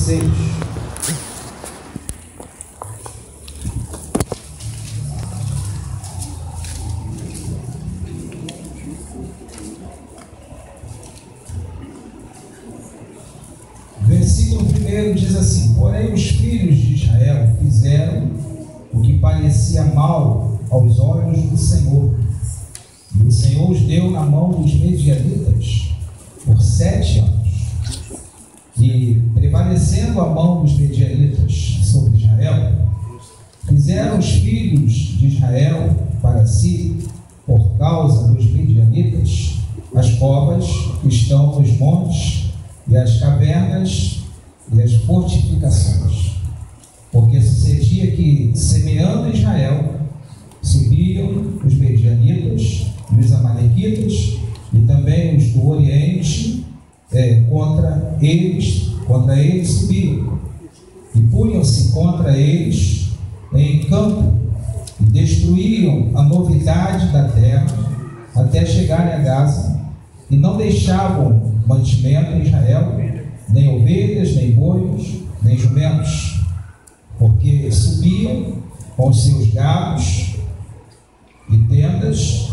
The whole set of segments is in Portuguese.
6. Versículo 1 diz assim: porém os filhos de Israel fizeram o que parecia mal aos olhos do Senhor, e o Senhor os deu na mão dos medianitas por 7 anos. E prevalecendo a mão dos medianitas sobre Israel, fizeram os filhos de Israel para si, por causa dos medianitas, as covas que estão nos montes, e as cavernas e as fortificações. Porque sucedia que, semeando Israel, subiam os medianitas e os amalequitas, e também os do Oriente, contra eles subiam, e punham-se contra eles em campo, e destruíam a novidade da terra, até chegarem a Gaza, e não deixavam mantimento em Israel, nem ovelhas, nem bois, nem jumentos, porque subiam com os seus gados e tendas,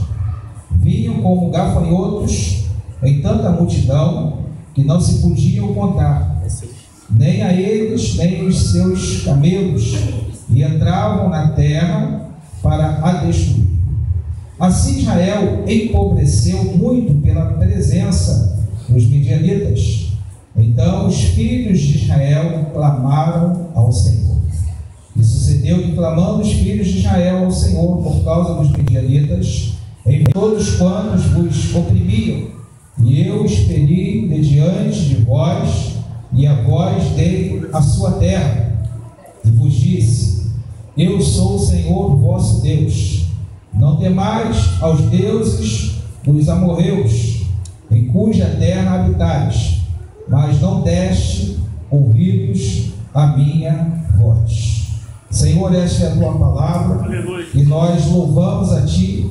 vinham como gafanhotos em tanta multidão que não se podiam contar, nem a eles, nem os seus camelos, e entravam na terra para a destruir. Assim Israel empobreceu muito pela presença dos medianitas. Então os filhos de Israel clamaram ao Senhor. E sucedeu que, clamando os filhos de Israel ao Senhor por causa dos medianitas, em todos quantos vos oprimiam, e eu expeli de diante de vós, e a vós dei a sua terra, e vos disse: eu sou o Senhor vosso Deus. Não temais aos deuses dos amorreus, em cuja terra habitais, mas não deste ouvidos à minha voz. Senhor, esta é a tua palavra. Aleluia. E nós louvamos a ti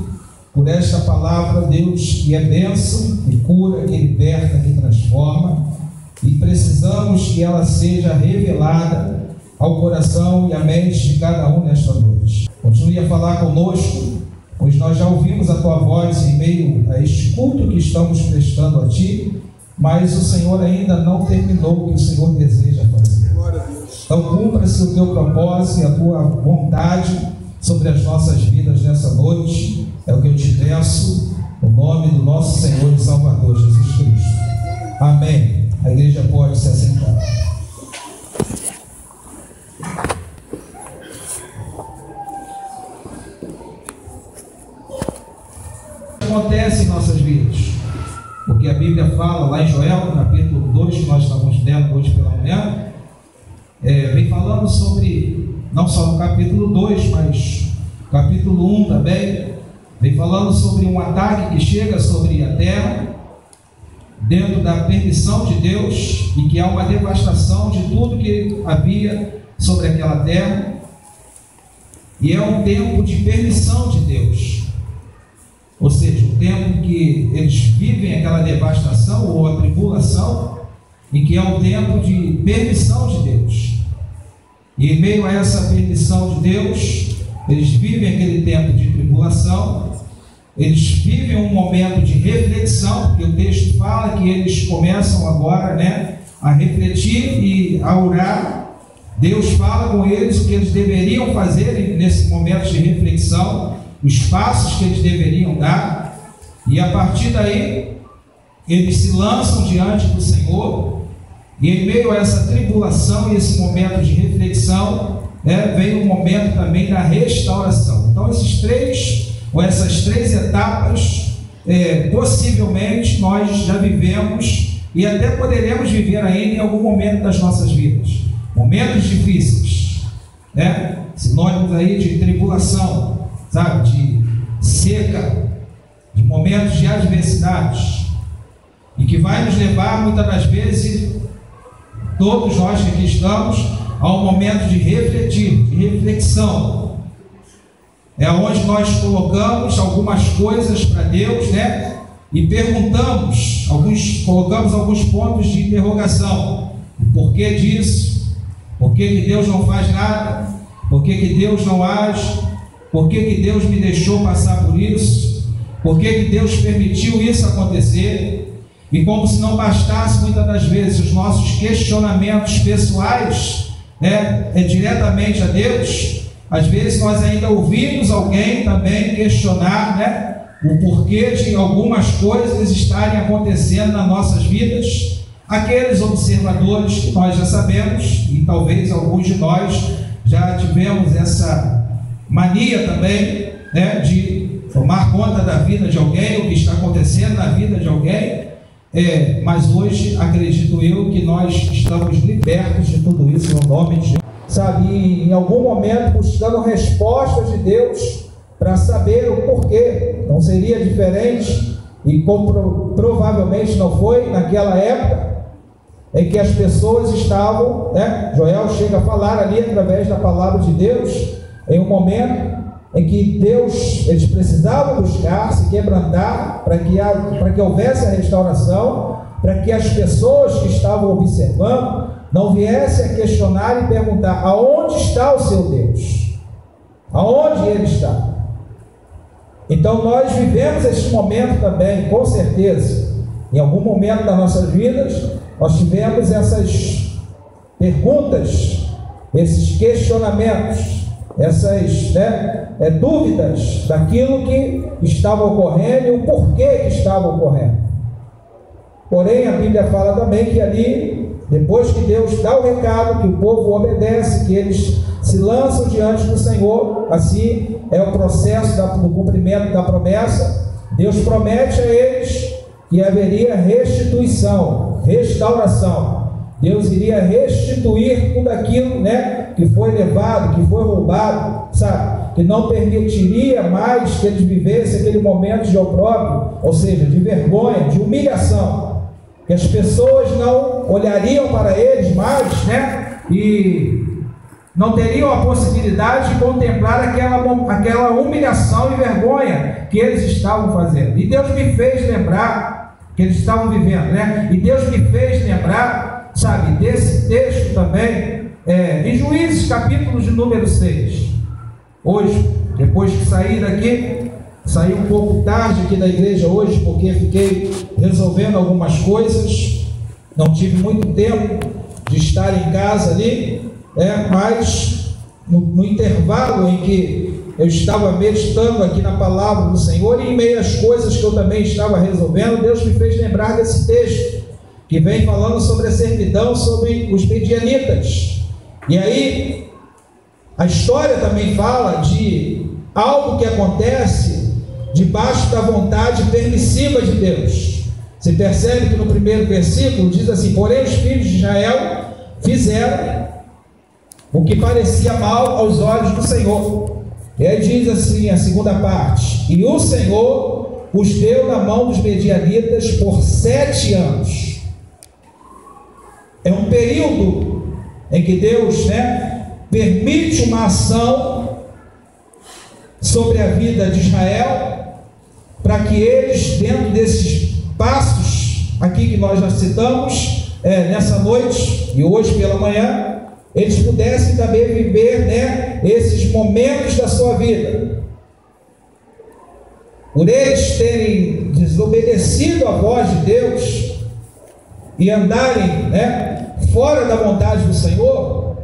por esta palavra, Deus, que é bênção, que cura, que liberta, que transforma, e precisamos que ela seja revelada ao coração e à mente de cada um nesta noite. Continue a falar conosco, pois nós já ouvimos a tua voz em meio a este culto que estamos prestando a ti, mas o Senhor ainda não terminou o que o Senhor deseja fazer. Então cumpra-se o teu propósito e a tua vontade sobre as nossas vidas nessa noite. É o que eu te peço, no nome do nosso Senhor e Salvador Jesus Cristo. Amém. A igreja pode se assentar. Acontece em nossas vidas, porque a Bíblia fala lá em Joel, no capítulo 2, que nós estamos lendo hoje pela manhã, vem falando sobre, não só no capítulo 2, mas no capítulo 1 também, vem falando sobre um ataque que chega sobre a terra, dentro da permissão de Deus, e que há uma devastação de tudo que havia sobre aquela terra, e é um tempo de permissão de Deus. Ou seja, o tempo que eles vivem aquela devastação ou a tribulação, e que é um tempo de permissão de Deus. E em meio a essa permissão de Deus, eles vivem aquele tempo de tribulação, eles vivem um momento de reflexão, porque o texto fala que eles começam agora, a refletir e a orar. Deus fala com eles o que eles deveriam fazer nesse momento de reflexão, os passos que eles deveriam dar, e a partir daí eles se lançam diante do Senhor, e em meio a essa tribulação e esse momento de reflexão, vem um momento também da restauração. Então essas três etapas, possivelmente nós já vivemos e até poderemos viver ainda em algum momento das nossas vidas. Momentos difíceis, sinônimos aí de tribulação, sabe, de seca, de momentos de adversidades, e que vai nos levar muitas das vezes, todos nós que aqui estamos, a um momento de refletir, de reflexão. É onde nós colocamos algumas coisas para Deus, e perguntamos, colocamos alguns pontos de interrogação. por que disso, por que Deus não faz nada, por que Deus não age, por que Deus me deixou passar por isso, por que Deus permitiu isso acontecer. E como se não bastasse muitas das vezes os nossos questionamentos pessoais, diretamente a Deus, às vezes nós ainda ouvimos alguém também questionar, o porquê de algumas coisas estarem acontecendo nas nossas vidas. Aqueles observadores que nós já sabemos, e talvez alguns de nós já tivemos essa mania também, de tomar conta da vida de alguém, o que está acontecendo na vida de alguém. Mas hoje acredito eu que nós estamos libertos de tudo isso no nome de Jesus. Sabe, e em algum momento buscando respostas de Deus para saber o porquê. Não seria diferente, e como provavelmente não foi naquela época em que as pessoas estavam, Joel chega a falar ali através da palavra de Deus, em um momento em que eles precisavam buscar, se quebrantar, para que houvesse a restauração, para que as pessoas que estavam observando não viessem a questionar e perguntar: aonde está o seu Deus? Aonde ele está? Então nós vivemos esse momento também, com certeza. Em algum momento das nossas vidas, nós tivemos essas perguntas, esses questionamentos, essas dúvidas daquilo que estava ocorrendo e o porquê que estava ocorrendo. Porém, a Bíblia fala também que ali, depois que Deus dá o recado, que o povo obedece, que eles se lançam diante do Senhor, assim é o processo do cumprimento da promessa. Deus promete a eles que haveria restituição, restauração. Deus iria restituir tudo aquilo, que foi levado, que foi roubado, sabe? Que não permitiria mais que eles vivessem aquele momento de opróbrio, ou seja, de vergonha, de humilhação. Que as pessoas não olhariam para eles mais, e não teriam a possibilidade de contemplar aquela humilhação e vergonha que eles estavam fazendo. E Deus me fez lembrar que eles estavam vivendo, E Deus me fez lembrar, sabe, desse texto também, em Juízes, capítulo de número 6. Hoje, depois que saí daqui, saí um pouco tarde aqui da igreja hoje, porque fiquei resolvendo algumas coisas, não tive muito tempo de estar em casa ali, mas no intervalo em que eu estava meditando aqui na palavra do Senhor, e em meio às coisas que eu também estava resolvendo, Deus me fez lembrar desse texto, que vem falando sobre a servidão, sobre os medianitas. E aí, a história também fala de algo que acontece debaixo da vontade permissiva de Deus. Você percebe que no primeiro versículo diz assim: porém os filhos de Israel fizeram o que parecia mal aos olhos do Senhor. E aí diz assim a segunda parte: e o Senhor os deu na mão dos medianitas por 7 anos. É um período em que Deus permite uma ação sobre a vida de Israel, para que eles, dentro desses passos aqui que nós já citamos nessa noite e hoje pela manhã, eles pudessem também viver esses momentos da sua vida. Por eles terem desobedecido a voz de Deus e andarem fora da vontade do Senhor,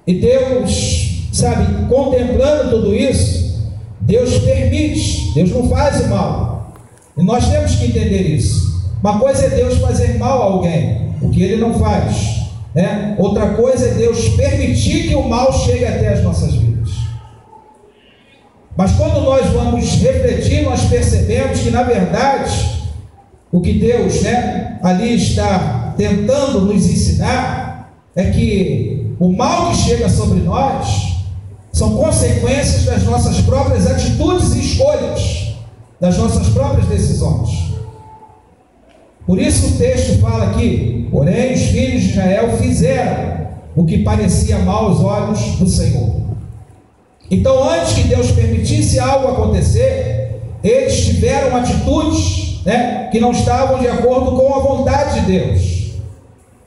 e Deus, sabe, contemplando tudo isso, Deus permite, Deus não faz o mal, e nós temos que entender isso. Uma coisa é Deus fazer mal a alguém, o que Ele não faz, outra coisa é Deus permitir que o mal chegue até as nossas vidas. Mas quando nós vamos refletir, nós percebemos que, na verdade, o que Deus ali está tentando nos ensinar é que o mal que chega sobre nós são consequências das nossas próprias atitudes e escolhas, das nossas próprias decisões. Por isso o texto fala aqui: porém os filhos de Israel fizeram o que parecia mal aos olhos do Senhor. Então, antes que Deus permitisse algo acontecer, eles tiveram atitudes que não estavam de acordo com a vontade de Deus.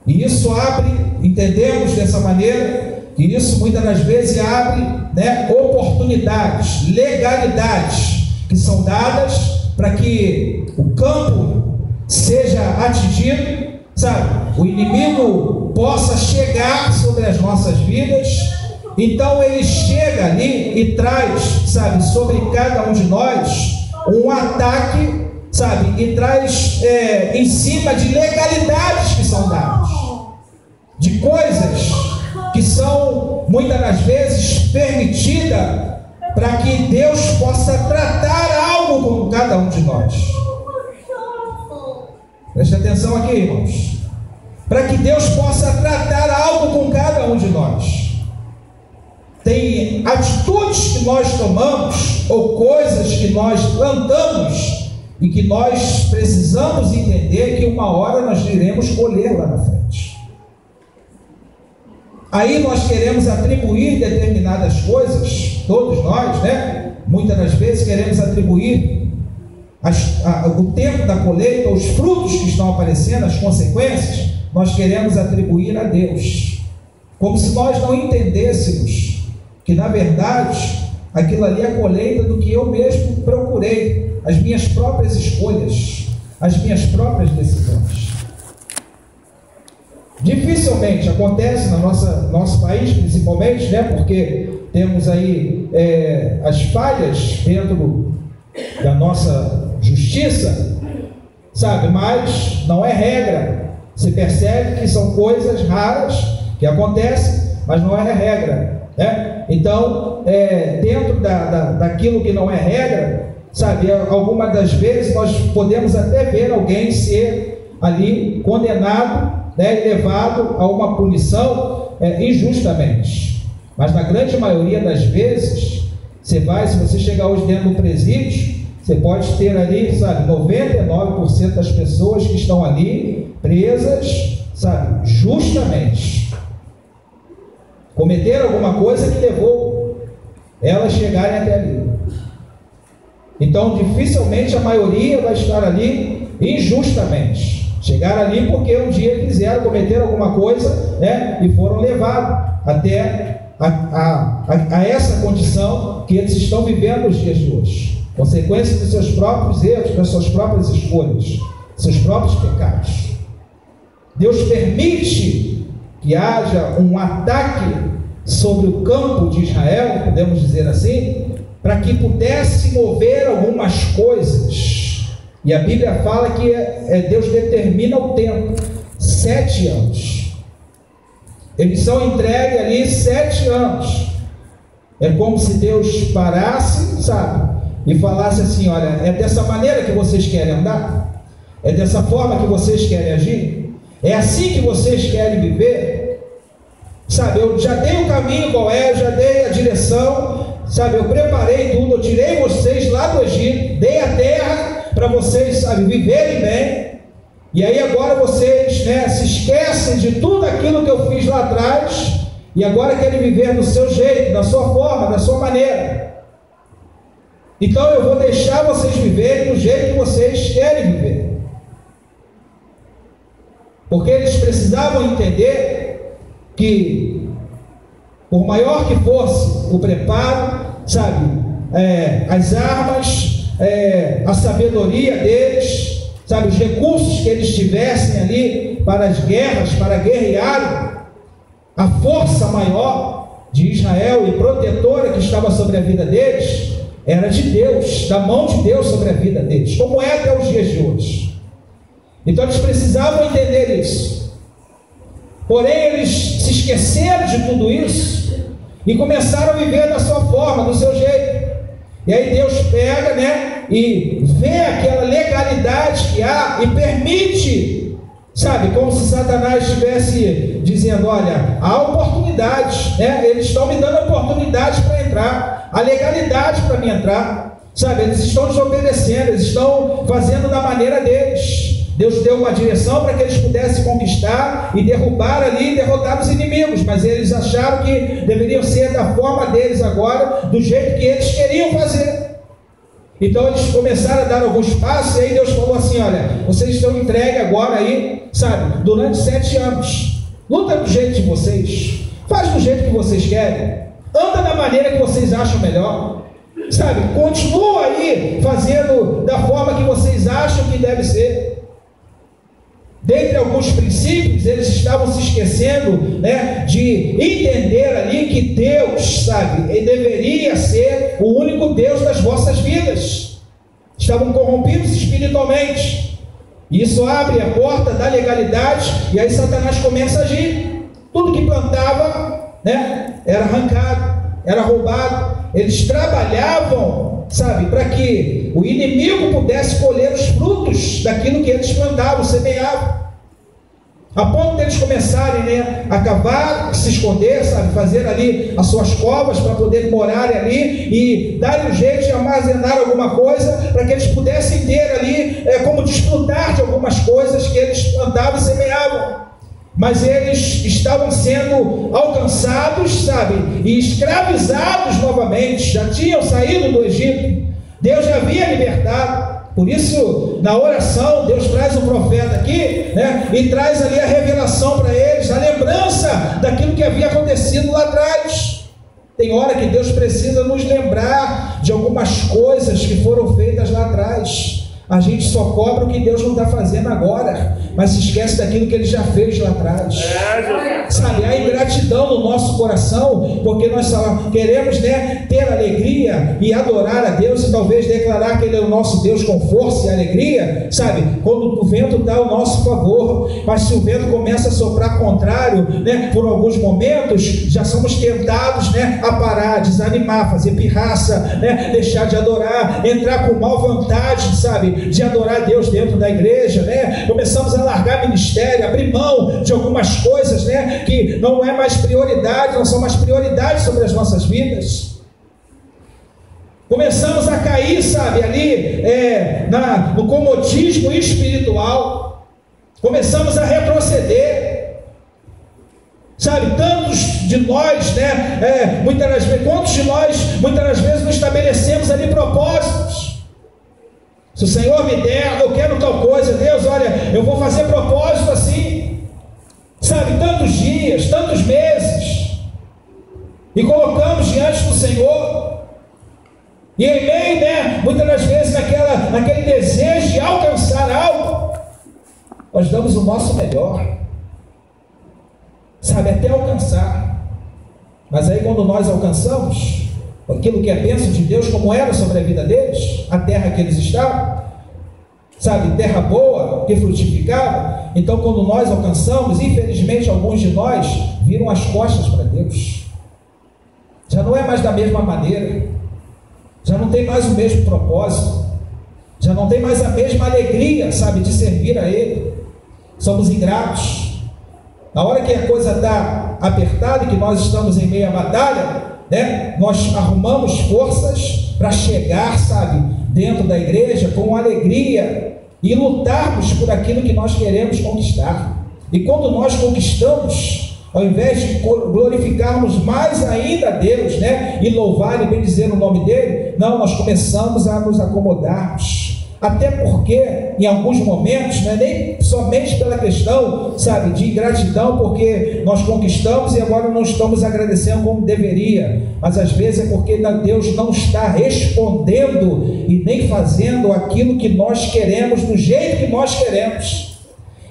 E isso abre, entendemos dessa maneira, que isso muitas das vezes abre, né, oportunidades, legalidades que são dadas para que o campo seja atingido, sabe? O inimigo possa chegar sobre as nossas vidas. Então ele chega ali e traz, sabe, sobre cada um de nós um ataque, sabe, e traz em cima de legalidades que são dadas, de coisas que são muitas das vezes permitidas para que Deus possa tratar algo com cada um de nós. Preste atenção aqui, irmãos. Para que Deus possa tratar algo com cada um de nós. Tem atitudes que nós tomamos ou coisas que nós plantamos e que nós precisamos entender que uma hora nós iremos colher lá na frente. Aí nós queremos atribuir determinadas coisas, todos nós, né? Muitas das vezes queremos atribuir o tempo da colheita, os frutos que estão aparecendo, as consequências, nós queremos atribuir a Deus, como se nós não entendêssemos que na verdade aquilo ali é a colheita do que eu mesmo procurei, as minhas próprias escolhas, as minhas próprias decisões. Dificilmente acontece no nosso país, principalmente, né, porque temos aí as falhas dentro da nossa justiça, sabe, mas não é regra. Você percebe que são coisas raras que acontecem, mas não é regra, né? Então, dentro daquilo que não é regra, sabe, algumas das vezes nós podemos até ver alguém ser ali condenado, né, e levado a uma punição injustamente. Mas na grande maioria das vezes, se você chegar hoje dentro do presídio, você pode ter ali, sabe, 99% das pessoas que estão ali presas, sabe, justamente. Cometeram alguma coisa que levou elas chegarem até ali. Então, dificilmente a maioria vai estar ali injustamente. Chegaram ali porque um dia quiseram cometer alguma coisa, né, e foram levados até a essa condição que eles estão vivendo nos dias de hoje. Consequência dos seus próprios erros, das suas próprias escolhas, seus próprios pecados. Deus permite que haja um ataque sobre o campo de Israel, podemos dizer assim, para que pudesse mover algumas coisas. E a Bíblia fala que Deus determina o tempo, 7 anos. Eles são entregues ali 7 anos. É como se Deus parasse, sabe, e falasse assim: olha, é dessa maneira que vocês querem andar? É dessa forma que vocês querem agir? É assim que vocês querem viver? Sabe, eu já dei o caminho qual é, eu já dei a direção, sabe, eu preparei tudo, eu tirei vocês lá do Egito, dei a terra para vocês, sabe, viverem bem. E aí agora vocês, né, se esquecem de tudo aquilo que eu fiz lá atrás e agora querem viver do seu jeito, da sua forma, da sua maneira. Então eu vou deixar vocês viverem do jeito que vocês querem viver. Porque eles precisavam entender que, por maior que fosse o preparo, sabe, as armas, a sabedoria deles, sabe, os recursos que eles tivessem ali para as guerras, para guerrear, a força maior de Israel e protetora que estava sobre a vida deles, era de Deus, da mão de Deus sobre a vida deles, como é até os dias de hoje. Então eles precisavam entender isso. Porém, eles se esqueceram de tudo isso e começaram a viver da sua forma, do seu jeito. E aí Deus pega, né, e vê aquela legalidade que há e permite, sabe, como se Satanás estivesse dizendo: olha, há oportunidades, né? Eles estão me dando oportunidades para entrar, há legalidade para me entrar, sabe, eles estão desobedecendo, eles estão fazendo da maneira deles. Deus deu uma direção para que eles pudessem conquistar e derrubar ali e derrotar os inimigos, mas eles acharam que deveriam ser da forma deles agora, do jeito que eles queriam fazer. Então eles começaram a dar alguns passos, e aí Deus falou assim: olha, vocês estão entregues agora aí, sabe, durante 7 anos. Luta do jeito de vocês, faz do jeito que vocês querem, anda da maneira que vocês acham melhor, sabe, continua aí fazendo da forma que vocês acham que deve ser. Dentre alguns princípios, eles estavam se esquecendo, né, de entender ali que Deus, sabe, ele deveria ser o único Deus das vossas vidas. Estavam corrompidos espiritualmente. Isso abre a porta da legalidade, e aí Satanás começa a agir. Tudo que plantava, né, era arrancado, era roubado. Eles trabalhavam, sabe, para que o inimigo pudesse colher os frutos daquilo que eles plantavam, semeavam. A ponto deles começarem, né, a cavar, se esconder, sabe, fazer ali as suas covas para poder morarem ali e darem um jeito de armazenar alguma coisa para que eles pudessem ter ali como desfrutar de algumas coisas que eles plantavam e semeavam. Mas eles estavam sendo alcançados, sabe, e escravizados novamente. Já tinham saído do Egito, Deus já havia libertado. Por isso, na oração, Deus traz um profeta aqui, né, e traz ali a revelação para eles, a lembrança daquilo que havia acontecido lá atrás. Tem hora que Deus precisa nos lembrar de algumas coisas que foram feitas lá atrás. A gente só cobra o que Deus não está fazendo agora, mas se esquece daquilo que Ele já fez lá atrás. Sabe, a ingratidão no nosso coração, porque nós só queremos, né, ter alegria e adorar a Deus, e talvez declarar que Ele é o nosso Deus com força e alegria, sabe, quando o vento dá ao nosso favor. Mas se o vento começa a soprar contrário, né, por alguns momentos, já somos tentados, né, a parar, desanimar, fazer pirraça, né, deixar de adorar, entrar com má vontade, sabe, de adorar a Deus dentro da igreja, né? Começamos a largar ministério, abrir mão de algumas coisas, né, que não é mais prioridade, não são mais prioridades sobre as nossas vidas. Começamos a cair, sabe, ali no comodismo espiritual. Começamos a retroceder. Sabe, tantos de nós, né, quantos de nós muitas das vezes não estabelecemos ali propósitos. Se o Senhor me der, eu quero tal coisa, Deus, olha, eu vou fazer propósito assim, sabe, tantos dias, tantos meses, e colocamos diante do Senhor, e em meio, né, muitas das vezes naquele desejo de alcançar algo, nós damos o nosso melhor, sabe, até alcançar. Mas aí quando nós alcançamos aquilo que é bênção de Deus, como era sobre a vida deles, a terra que eles estavam, sabe, terra boa, que frutificava. Então quando nós alcançamos, infelizmente alguns de nós viram as costas para Deus, já não é mais da mesma maneira, já não tem mais o mesmo propósito, já não tem mais a mesma alegria, sabe, de servir a Ele. Somos ingratos. Na hora que a coisa está apertada e que nós estamos em meio à batalha, né, nós arrumamos forças para chegar, sabe, dentro da igreja com alegria e lutarmos por aquilo que nós queremos conquistar. E quando nós conquistamos, ao invés de glorificarmos mais ainda a Deus, né, e louvar e bendizer o nome dele, não, nós começamos a nos acomodarmos. Até porque, em alguns momentos, não é nem somente pela questão, sabe, de ingratidão, porque nós conquistamos e agora não estamos agradecendo como deveria, mas às vezes é porque Deus não está respondendo e nem fazendo aquilo que nós queremos, do jeito que nós queremos.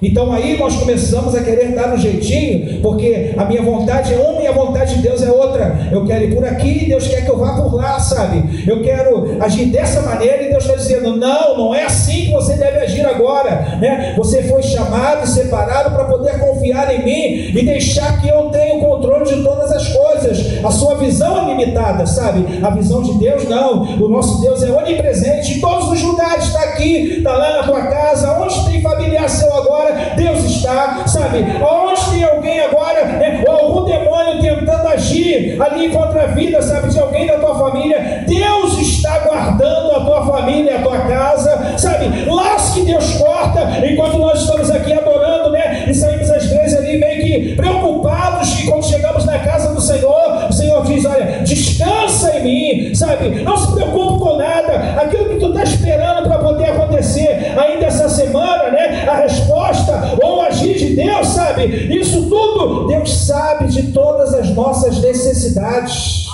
Então aí nós começamos a querer dar um jeitinho, porque a minha vontade é uma e a vontade de Deus é outra. Eu quero ir por aqui e Deus quer que eu vá por lá, sabe? Eu quero agir dessa maneira e Deus está dizendo, não é assim que você deve agir agora, né? Você foi chamado e separado para poder confiar em mim e deixar que eu tenha o controle de todas as coisas. A sua visão é limitada, sabe? A visão de Deus não. O nosso Deus é onipresente em todos os lugares. Está aqui, está lá na tua casa, onde tem familiar seu agora, Deus está, sabe, onde tem alguém agora, né, ou algum demônio tentando agir ali contra a vida, sabe, de alguém da tua família, Deus está guardando a tua família, a tua casa, sabe, laço que Deus corta, enquanto nós estamos aqui adorando, né, e saímos às vezes ali meio que preocupados, que quando chegamos na casa do Senhor, o Senhor diz, olha, descansa em mim, sabe, não se preocupe com nada, aquilo que tu está esperando para poder acontecer ainda essa semana, né? A resposta ou o agir de Deus, sabe? Isso tudo, Deus sabe de todas as nossas necessidades.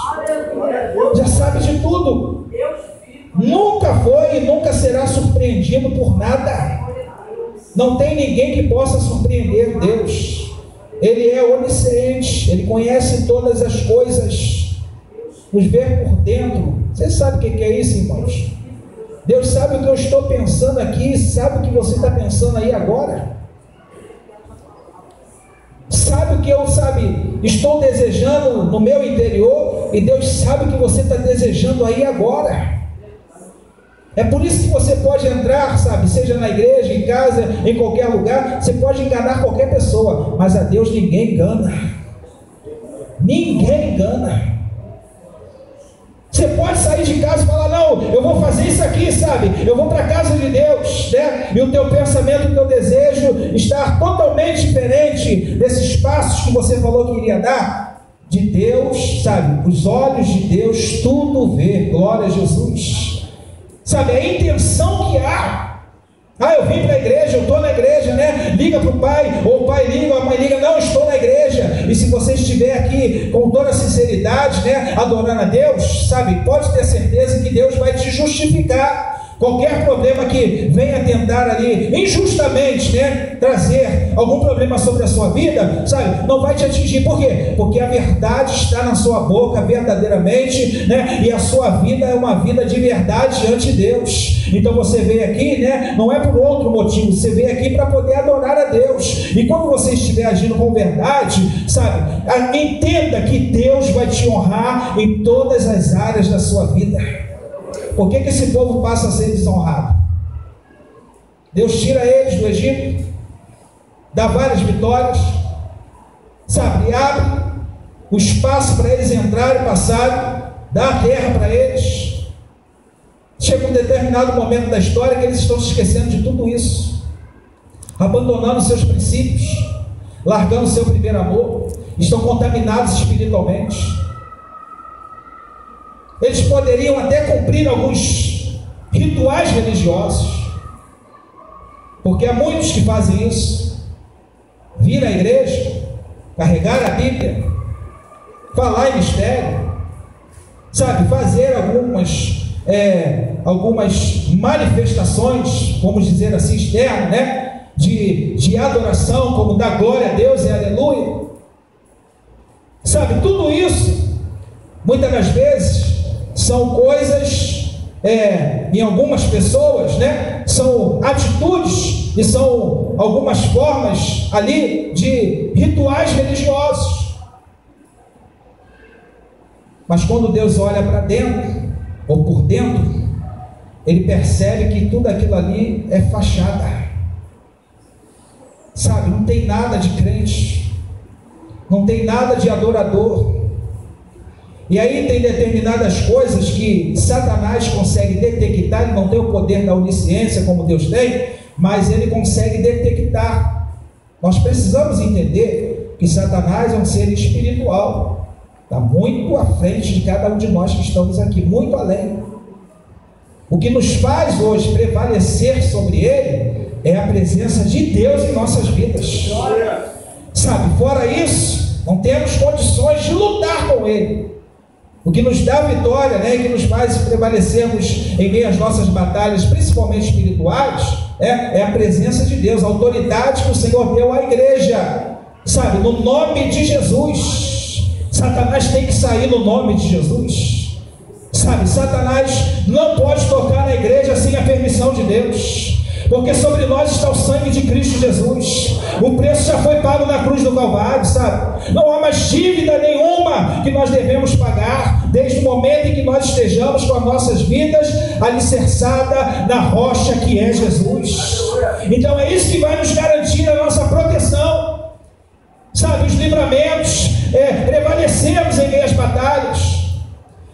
Já sabe de tudo. Nunca foi e nunca será surpreendido por nada. Não tem ninguém que possa surpreender Deus. Ele é onisciente, Ele conhece todas as coisas, nos vê por dentro. Você sabe o que é isso, irmãos? Deus sabe o que eu estou pensando aqui, sabe o que você está pensando aí agora. Sabe o que eu, estou desejando no meu interior, e Deus sabe o que você está desejando aí agora. É por isso que você pode entrar, seja na igreja, em casa, em qualquer lugar, você pode enganar qualquer pessoa, mas a Deus ninguém engana. Ninguém engana. Você pode sair de casa e falar, não, eu vou fazer isso aqui, eu vou para a casa de Deus, né? E o teu pensamento, o teu desejo estar totalmente diferente desses passos que você falou que iria dar. De Deus, os olhos de Deus tudo vê. Glória a Jesus. A intenção que há. Eu vim para a igreja, eu estou na igreja, né? Liga para o pai, ou o pai liga, ou a mãe liga, não, estou na igreja. E se você estiver aqui com toda a sinceridade, né, adorando a Deus, pode ter certeza que Deus vai te justificar. Qualquer problema que venha tentar ali, injustamente, né, trazer algum problema sobre a sua vida, não vai te atingir. Por quê? Porque a verdade está na sua boca, verdadeiramente, né, e a sua vida é uma vida de verdade diante de Deus. Então você veio aqui, né, não é por outro motivo, você veio aqui para poder adorar a Deus. E quando você estiver agindo com verdade, entenda que Deus vai te honrar em todas as áreas da sua vida. Por que esse povo passa a ser desonrado? Deus tira eles do Egito, dá várias vitórias, e abre o espaço para eles entrarem e passarem, dá a terra para eles. Chega um determinado momento da história que eles estão se esquecendo de tudo isso, abandonando seus princípios, largando seu primeiro amor, estão contaminados espiritualmente. Eles poderiam até cumprir alguns rituais religiosos, porque há muitos que fazem isso, vir à igreja, carregar a Bíblia, falar em mistério, fazer algumas manifestações, vamos dizer assim, externas, né, de adoração, como dar glória a Deus e aleluia. Tudo isso, muitas das vezes, são coisas, em algumas pessoas, né, são atitudes e são algumas formas ali de rituais religiosos. Mas quando Deus olha para dentro, ou por dentro, Ele percebe que tudo aquilo ali é fachada. Não tem nada de crente, não tem nada de adorador. E aí tem determinadas coisas que Satanás consegue detectar. Ele não tem o poder da onisciência como Deus tem, mas ele consegue detectar. Nós precisamos entender que Satanás é um ser espiritual, está muito à frente de cada um de nós que estamos aqui, muito além. O que nos faz hoje prevalecer sobre ele é a presença de Deus em nossas vidas. Fora isso, não temos condições de lutar com ele. O que nos dá vitória, né, que nos faz prevalecermos em meio às nossas batalhas, principalmente espirituais, é a presença de Deus, a autoridade que o Senhor deu à igreja, no nome de Jesus. Satanás tem que sair no nome de Jesus. Satanás não pode tocar na igreja sem a permissão de Deus. Porque sobre nós está o sangue de Cristo Jesus. O preço já foi pago na cruz do Calvário, Não há mais dívida nenhuma que nós devemos pagar, desde o momento em que nós estejamos com as nossas vidas alicerçadas na rocha que é Jesus. Então é isso que vai nos garantir a nossa proteção, os livramentos, prevalecemos em meio às batalhas.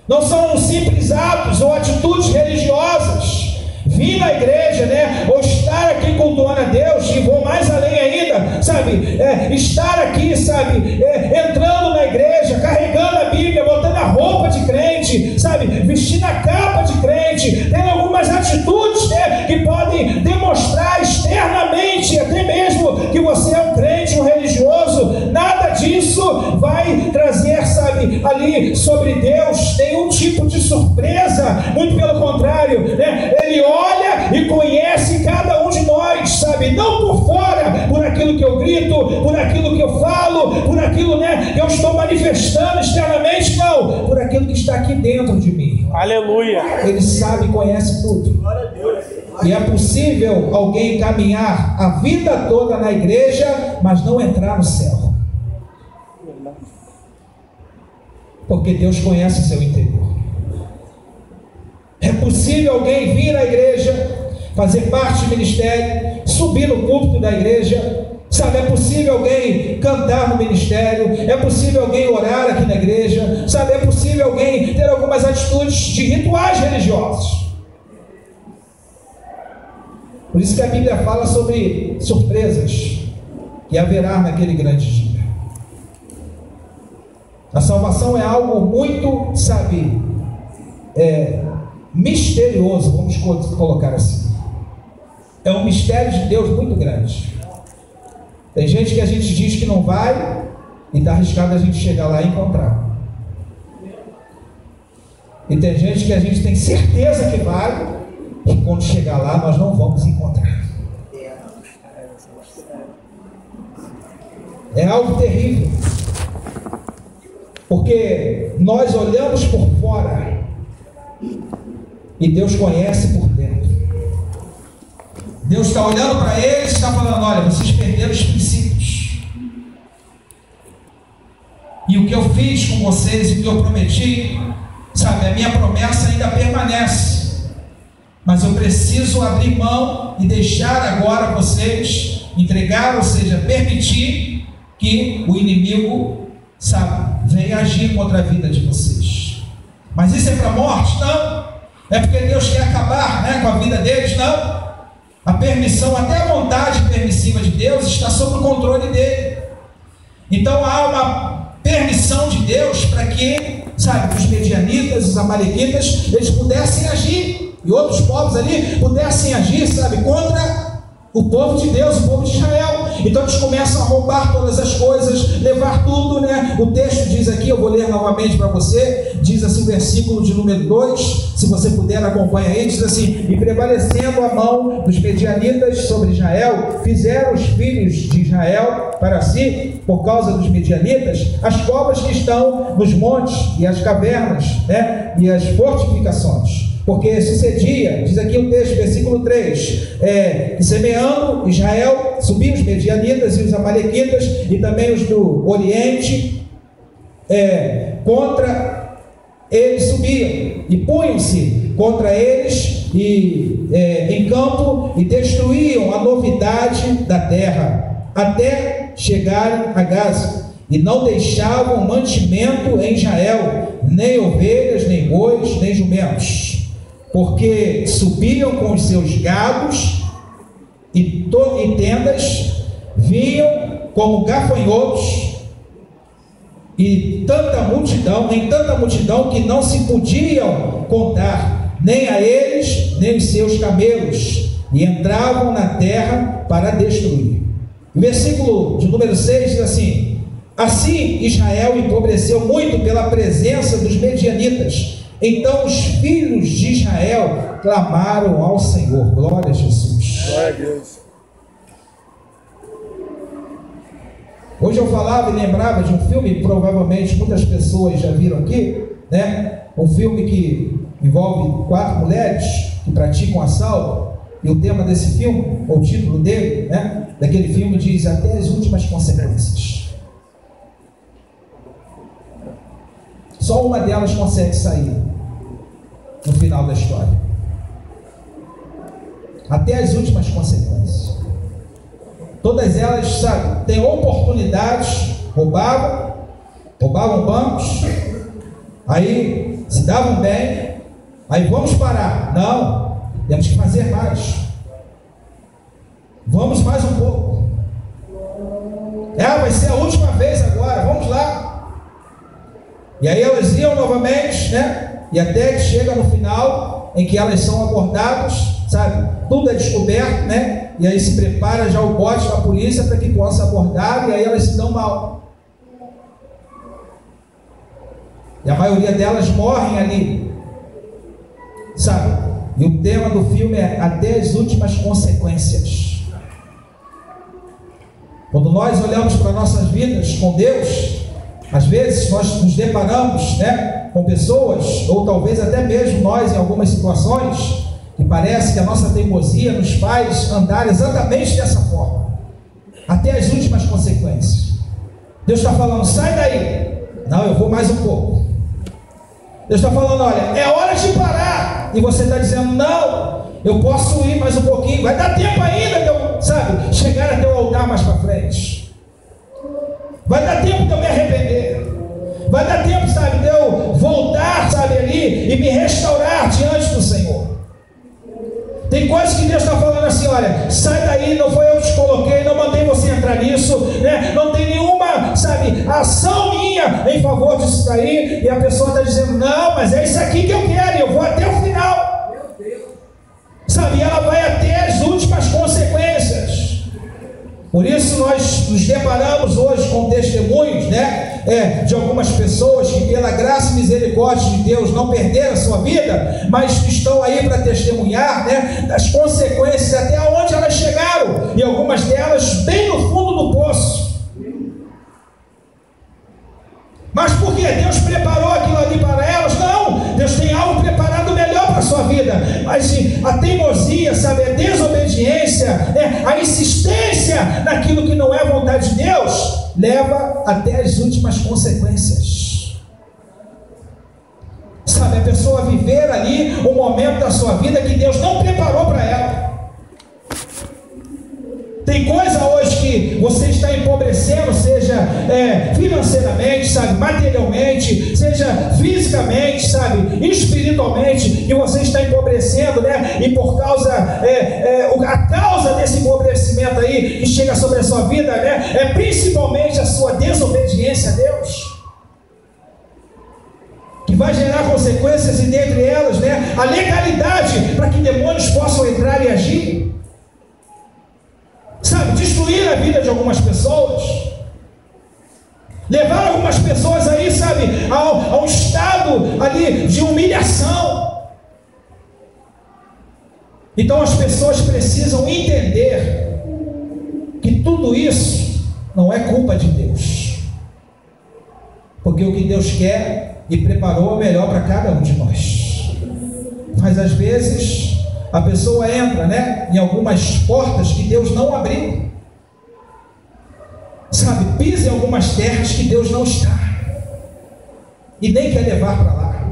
Não são simples atos ou atitudes religiosas, vir na igreja, né, ou estar aqui cultuando a Deus, e vou mais além ainda, estar aqui, entrando na igreja, carregando a Bíblia, botando a roupa de crente, vestindo a capa de crente, tendo algumas atitudes ali sobre Deus nenhum tipo de surpresa, muito pelo contrário, né? Ele olha e conhece cada um de nós, sabe? Não por fora, por aquilo que eu grito, por aquilo que eu falo, por aquilo, né, que eu estou manifestando externamente, não, por aquilo que está aqui dentro de mim. Aleluia. Ele sabe e conhece tudo. E é possível alguém caminhar a vida toda na igreja, mas não entrar no céu. Porque Deus conhece o seu interior. É possível alguém vir à igreja, fazer parte do ministério, subir no púlpito da igreja, sabe? É possível alguém cantar no ministério, é possível alguém orar aqui na igreja, sabe? É possível alguém ter algumas atitudes de rituais religiosos. Por isso que a Bíblia fala sobre surpresas que haverá naquele grande dia. A salvação é algo muito, sabe, misterioso, vamos colocar assim. É um mistério de Deus muito grande. Tem gente que a gente diz que não vai e está arriscado a gente chegar lá e encontrar. E tem gente que a gente tem certeza que vai e quando chegar lá nós não vamos encontrar. É algo terrível. Porque nós olhamos por fora e Deus conhece por dentro. Deus está olhando para eles e está falando: olha, vocês perderam os princípios. E o que eu fiz com vocês, o que eu prometi, sabe, a minha promessa ainda permanece. Mas eu preciso abrir mão e deixar agora vocês entregar, ou seja, permitir que o inimigo, sabe, venha agir contra a vida de vocês. Mas isso é para a morte? Não. É porque Deus quer acabar, né, com a vida deles? Não. A permissão, até a vontade permissiva de Deus está sob o controle dele. Então há uma permissão de Deus para que, sabe, os medianitas, os amalequitas, eles pudessem agir. E outros povos ali pudessem agir, sabe, contra o povo de Deus, o povo de Israel. Então eles começam a roubar todas as coisas, levar tudo, né? O texto diz aqui, eu vou ler novamente para você, diz assim, versículo de número 2, se você puder acompanha aí, diz assim: e prevalecendo a mão dos medianitas sobre Israel, fizeram os filhos de Israel para si, por causa dos medianitas, as covas que estão nos montes e as cavernas, né? E as fortificações. Porque sucedia, diz aqui o texto, versículo 3, que semeando Israel, subiam os medianitas e os amalequitas, e também os do Oriente, contra eles subiam, e punham-se contra eles em campo, e destruíam a novidade da terra, até chegarem a Gaza, e não deixavam mantimento em Israel, nem ovelhas, nem bois, nem jumentos. Porque subiam com os seus gados e tendas, vinham como gafanhotos, e em tanta multidão que não se podiam contar, nem a eles, nem os seus camelos, e entravam na terra para destruir. O versículo de número 6 diz assim: assim Israel empobreceu muito pela presença dos medianitas. Então os filhos de Israel clamaram ao Senhor. Glória a Jesus. Glória a Deus. Hoje eu falava e lembrava de um filme, provavelmente muitas pessoas já viram aqui, né? Um filme que envolve 4 mulheres que praticam assalto, e o tema desse filme, ou o título dele, né, daquele filme diz: até as últimas consequências. Só uma delas consegue sair no final da história. Até as últimas consequências. Todas elas, sabe, têm oportunidades, roubavam bancos, aí se davam bem, aí vamos parar. Não, temos que fazer mais. Vamos mais um pouco. Vai ser a última vez agora, vamos lá. E aí elas iam novamente, né? E até que chega no final, em que elas são abordadas, sabe? Tudo é descoberto, né? E aí se prepara já o bote da polícia para que possa abordar, e aí elas se dão mal. E a maioria delas morrem ali, sabe? E o tema do filme é até as últimas consequências. Quando nós olhamos para nossas vidas com Deus, às vezes nós nos deparamos, né, com pessoas, ou talvez até mesmo nós em algumas situações, que parece que a nossa teimosia nos faz andar exatamente dessa forma, até as últimas consequências. Deus está falando, sai daí. Não, eu vou mais um pouco. Deus está falando, olha, é hora de parar. E você está dizendo, não, eu posso ir mais um pouquinho. Vai dar tempo ainda de eu, sabe, chegar até o altar mais para frente. Vai dar tempo de eu me arrepender. Vai dar tempo, sabe, de eu voltar, sabe, ali e me restaurar diante do Senhor. Tem coisas que Deus está falando assim, olha, sai daí, não foi eu que te coloquei, não mandei você entrar nisso, né? Não tem nenhuma, sabe, ação minha em favor disso daí, e a pessoa está dizendo, não, mas é isso aqui que eu quero, eu vou até o final. Meu Deus. Sabe, ela vai até as últimas consequências. Por isso nós nos deparamos hoje com testemunhos, né? De algumas pessoas que pela graça e misericórdia de Deus não perderam a sua vida, mas estão aí para testemunhar, né, das consequências até onde elas chegaram, e algumas delas bem no fundo do poço. Mas por que Deus preparou aquilo ali para elas? Não, Deus tem algo preparado melhor para a sua vida. Mas a teimosia, sabe, a desobediência, a insistência naquilo que não é vontade de Deus, leva até as últimas consequências. Sabe, a pessoa viver ali um momento da sua vida que Deus não preparou para ela. Tem coisa hoje que você está empobrecendo, seja financeiramente, sabe, materialmente, seja fisicamente, sabe, espiritualmente, que você está empobrecendo, né? E por causa, a causa desse empobrecimento aí que chega sobre a sua vida, né? É principalmente a sua desobediência a Deus, que vai gerar consequências, e dentre elas, né, a legalidade para que demônios possam entrar e agir. Sabe, destruir a vida de algumas pessoas, levar algumas pessoas aí, sabe, a um estado ali de humilhação. Então as pessoas precisam entender que tudo isso não é culpa de Deus, porque o que Deus quer e preparou é o melhor para cada um de nós. Mas às vezes a pessoa entra, né, em algumas portas que Deus não abriu, sabe, pisa em algumas terras que Deus não está e nem quer levar para lá,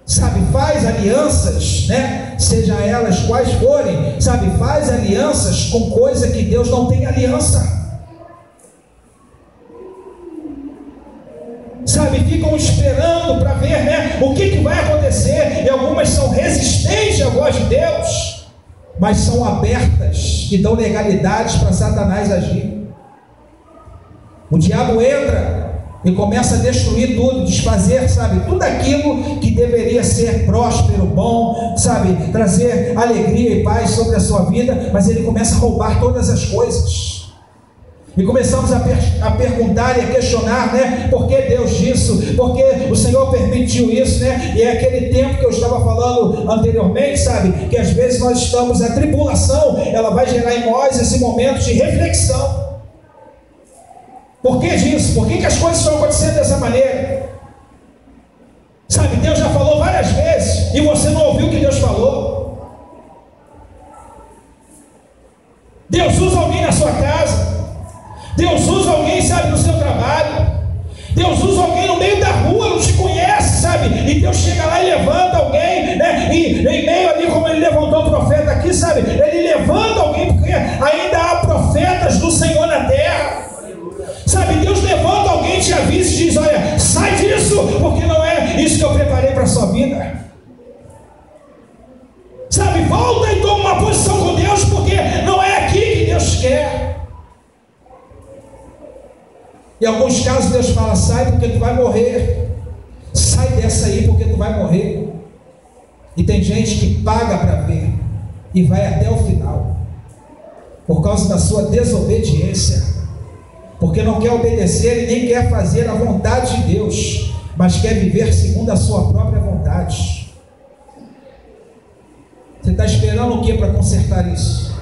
sabe, faz alianças, né, seja elas quais forem, sabe, faz alianças com coisa que Deus não tem aliança. Sabe, ficam esperando para ver, né, o que vai acontecer, e algumas são resistentes à voz de Deus, mas são abertas e dão legalidades para Satanás agir. O diabo entra e começa a destruir tudo, desfazer, sabe, tudo aquilo que deveria ser próspero, bom, sabe, trazer alegria e paz sobre a sua vida, mas ele começa a roubar todas as coisas. E começamos a perguntar e a questionar, né? Por que Deus disso? Por que o Senhor permitiu isso, né? E é aquele tempo que eu estava falando anteriormente, sabe? Que às vezes nós estamos, a tribulação, ela vai gerar em nós esse momento de reflexão. Por que disso? Por que as coisas estão acontecendo dessa maneira? Sabe, Deus já falou várias vezes e você não ouviu o que Deus falou. Deus usa alguém na sua casa. Deus usa alguém, sabe, no seu trabalho. Deus usa alguém no meio da rua, não te conhece, sabe? E Deus chega lá e levanta alguém, né? E em meio ali, como ele levantou o profeta aqui, sabe? Ele levanta alguém, porque ainda há profetas do Senhor na terra. Sabe, Deus levanta alguém, te avisa e diz, olha, sai disso, porque não é isso que eu preparei para a sua vida. Sabe, volta e toma uma posição com Deus, porque não é aqui que Deus quer. Em alguns casos Deus fala, sai porque tu vai morrer. Sai dessa aí porque tu vai morrer. E tem gente que paga para ver e vai até o final, por causa da sua desobediência. porque não quer obedecer e nem quer fazer a vontade de Deus, mas quer viver segundo a sua própria vontade. Você está esperando o que para consertar isso?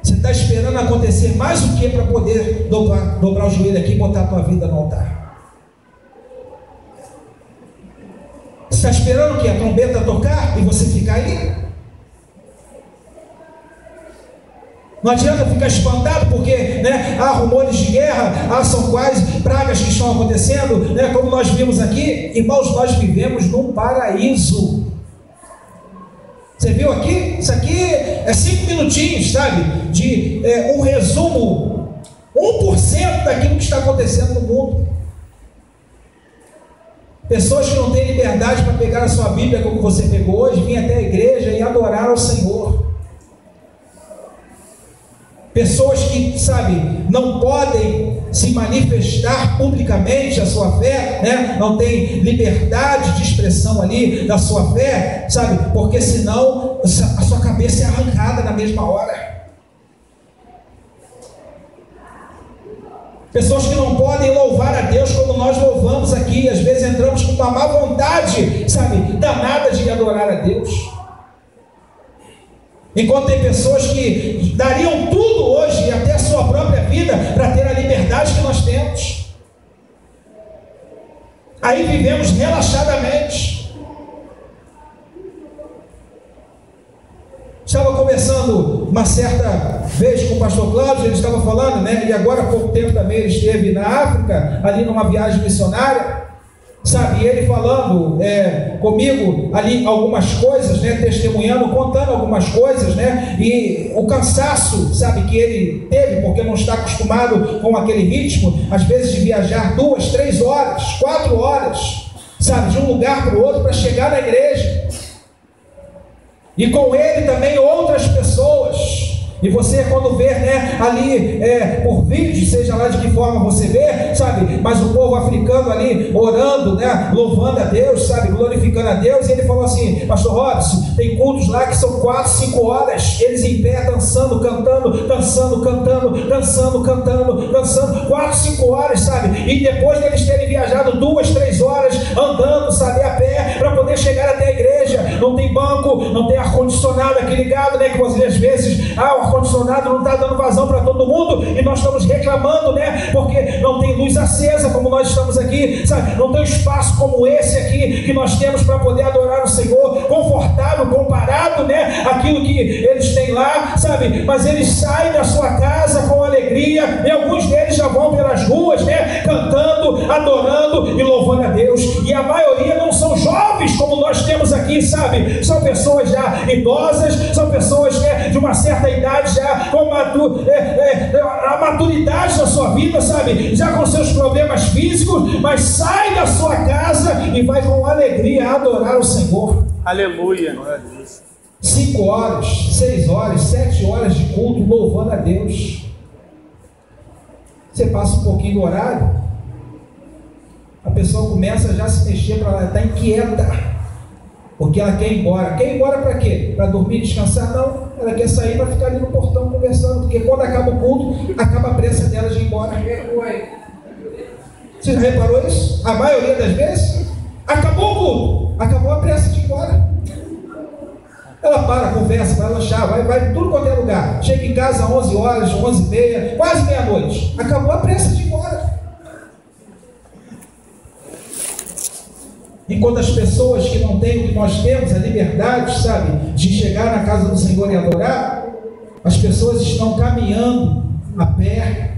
Você está esperando acontecer mais o que para poder dobrar o joelho aqui e botar a tua vida no altar? Você está esperando o que? A trombeta tocar e você ficar aí? Não adianta ficar espantado porque, né, há rumores de guerra, são quais pragas que estão acontecendo, né, como nós vimos aqui. Irmãos, nós vivemos num paraíso. Você viu aqui? Isso aqui é 5 minutinhos, sabe? De um resumo, 1% daquilo que está acontecendo no mundo. Pessoas que não têm liberdade para pegar a sua Bíblia como você pegou hoje, vir até a igreja e adorar ao Senhor. Pessoas que, sabe, não podem se manifestar publicamente a sua fé, né? Não tem liberdade de expressão ali da sua fé, sabe? Porque senão a sua cabeça é arrancada na mesma hora. Pessoas que não podem louvar a Deus como nós louvamos aqui. Às vezes entramos com uma má vontade, sabe, danada de adorar a Deus. Enquanto tem pessoas que dariam tudo hoje, até a sua própria vida, para ter a liberdade que nós temos. Aí vivemos relaxadamente. Estava conversando uma certa vez com o pastor Cláudio, ele estava falando, né? E agora há pouco tempo também ele esteve na África, ali numa viagem missionária. Sabe, e ele falando comigo ali algumas coisas, né, testemunhando, contando algumas coisas, né, e o cansaço, sabe, que ele teve, porque não está acostumado com aquele ritmo, às vezes de viajar 2, 3 horas, 4 horas, sabe, de um lugar para o outro para chegar na igreja, e com ele também outras pessoas. E você, quando vê, né, ali por vídeo, seja lá de que forma você vê, sabe, mas o povo africano ali orando, né, louvando a Deus, sabe, glorificando a Deus. E ele falou assim: pastor Robson, tem cultos lá que são 4, 5 horas, eles em pé dançando, cantando, dançando, cantando, dançando, cantando, dançando, 4, 5 horas, sabe, e depois deles terem viajado 2, 3 horas andando, sabe, a pé, para poder chegar até a igreja. Não tem banco, não tem ar-condicionado aqui ligado, né, que você às vezes, o ar-condicionado não está dando vazão para todo mundo, e nós estamos reclamando, né, porque não tem luz acesa como nós estamos aqui, sabe, não tem espaço como esse aqui que nós temos para poder adorar o Senhor, confortável, comparado, né, aquilo que eles têm lá, sabe, mas eles saem da sua casa com alegria, e alguns deles já vão pelas ruas, né, cantando, adorando e louvando a Deus, e a maioria não são jovens como nós temos aqui, sabe, são pessoas já idosas, são pessoas, né, de uma certa idade já com a maturidade da sua vida, sabe, já com seus problemas físicos, mas sai da sua casa e vai com alegria adorar o Senhor. Aleluia. 5 horas, 6 horas, 7 horas de culto louvando a Deus. Você passa um pouquinho do horário, a pessoa começa já a se mexer para lá, está inquieta, porque ela quer ir embora. Quer ir embora para quê? Para dormir, descansar? Não, ela quer sair para ficar ali no portão conversando, porque quando acaba o culto, acaba a pressa dela de ir embora. Você já reparou isso? A maioria das vezes, acabou o culto, acabou a pressa de ir embora. Ela para, conversa, vai lanchar, vai tudo quanto é lugar. Chega em casa às 11 horas, 11h30, quase meia-noite. Acabou a pressa de ir embora. Enquanto as pessoas que não têm o que nós temos, a liberdade, sabe, de chegar na casa do Senhor e adorar, as pessoas estão caminhando a pé,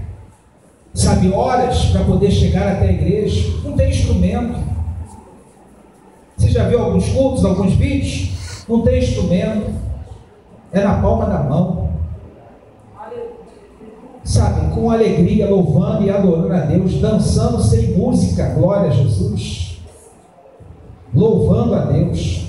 sabe, horas para poder chegar até a igreja. Não tem instrumento. Você já viu alguns cultos, alguns vídeos? Não tem instrumento, é na palma da mão, sabe, com alegria, louvando e adorando a Deus, dançando sem música, glória a Jesus, louvando a Deus.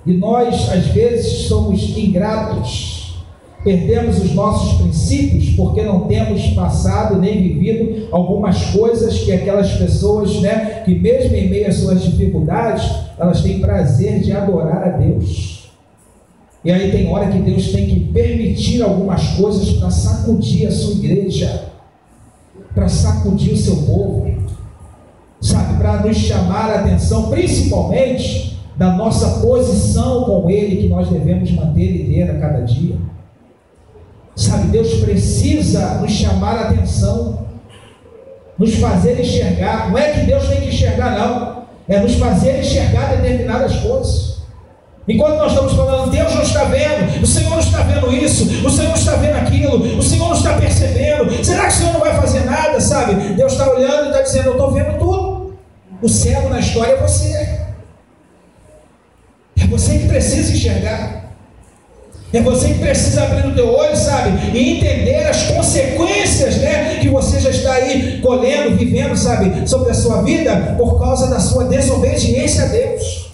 E nós às vezes somos ingratos, perdemos os nossos princípios porque não temos passado nem vivido algumas coisas que aquelas pessoas, né, que mesmo em meio às suas dificuldades, elas têm prazer de adorar a Deus. E aí tem hora que Deus tem que permitir algumas coisas para sacudir a sua igreja, para sacudir o seu povo, sabe, para nos chamar a atenção, principalmente da nossa posição com Ele, que nós devemos manter e ter a cada dia. Sabe, Deus precisa nos chamar a atenção, nos fazer enxergar. Não é que Deus tem que enxergar, não, é nos fazer enxergar determinadas coisas. Enquanto nós estamos falando, Deus não está vendo, o Senhor não está vendo isso, o Senhor não está vendo aquilo, o Senhor não está percebendo, será que o Senhor não vai fazer nada, sabe? Deus está olhando e está dizendo, eu estou vendo tudo. O cego na história é você. É você que precisa enxergar. É você que precisa abrir o teu olho, sabe? E entender as consequências, né? Que você já está aí colhendo, vivendo, sabe? Sobre a sua vida, por causa da sua desobediência a Deus.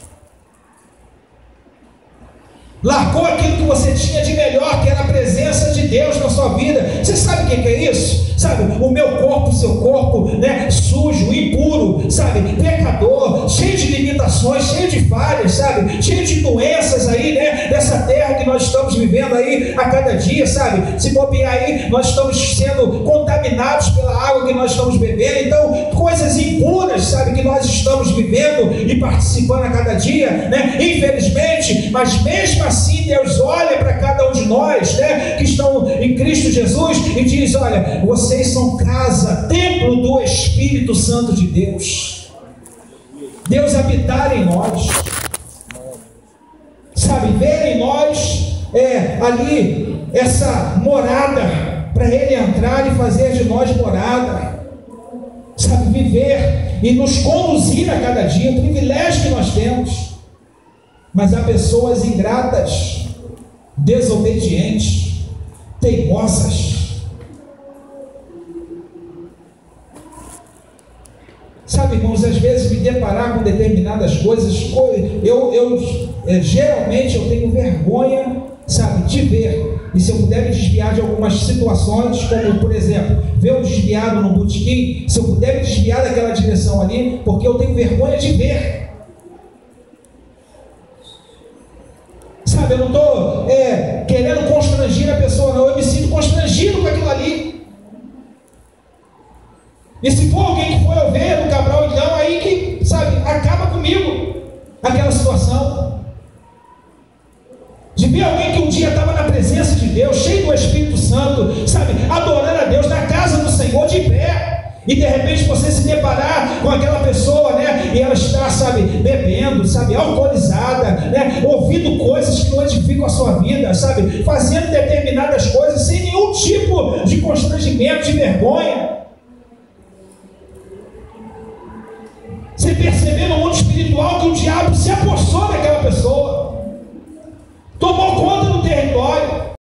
Largou aquilo que você tinha de melhor, que era a presença de Deus na sua vida. Você sabe o que é isso? Sabe, o meu corpo, o seu corpo, né, sujo, impuro, sabe, pecador, cheio de limitações, cheio de falhas, sabe, cheio de doenças aí, né, dessa terra que nós estamos vivendo aí a cada dia, sabe, se bobear aí, nós estamos sendo contaminados pela água que nós estamos bebendo, então, coisas impuras, sabe, que nós estamos vivendo e participando a cada dia, né, infelizmente, mas mesmo assim, Deus olha para cada um de nós, né, que estão em Cristo Jesus e diz, olha, vocês são casa, templo do Espírito Santo de Deus. Deus habitar em nós, sabe, ver em nós ali essa morada, para Ele entrar e fazer de nós morada, sabe, viver e nos conduzir a cada dia, o privilégio que nós temos. Mas há pessoas ingratas, desobedientes, teimosas. Sabe, irmãos, às vezes me deparar com determinadas coisas, geralmente eu tenho vergonha, sabe, de ver. E se eu puder me desviar de algumas situações, como por exemplo, ver um desviado no botequim, se eu puder me desviar daquela direção ali, porque eu tenho vergonha de ver. Sabe, eu não estou querendo constrangir a pessoa, não, eu me sinto constrangido com aquilo ali. E se for alguém que for eu ver no Cabral, então, aí que, sabe, acaba comigo aquela situação. De ver alguém que um dia estava na presença de Deus, cheio do Espírito Santo, sabe, adorando a Deus na casa do Senhor de pé, e de repente você se deparar com aquela pessoa, né, e ela está, sabe, bebendo, sabe, alcoolizada, né, ouvindo coisas que não edificam a sua vida, sabe, fazendo determinadas coisas sem nenhum tipo de constrangimento, de vergonha. Você perceber no mundo espiritual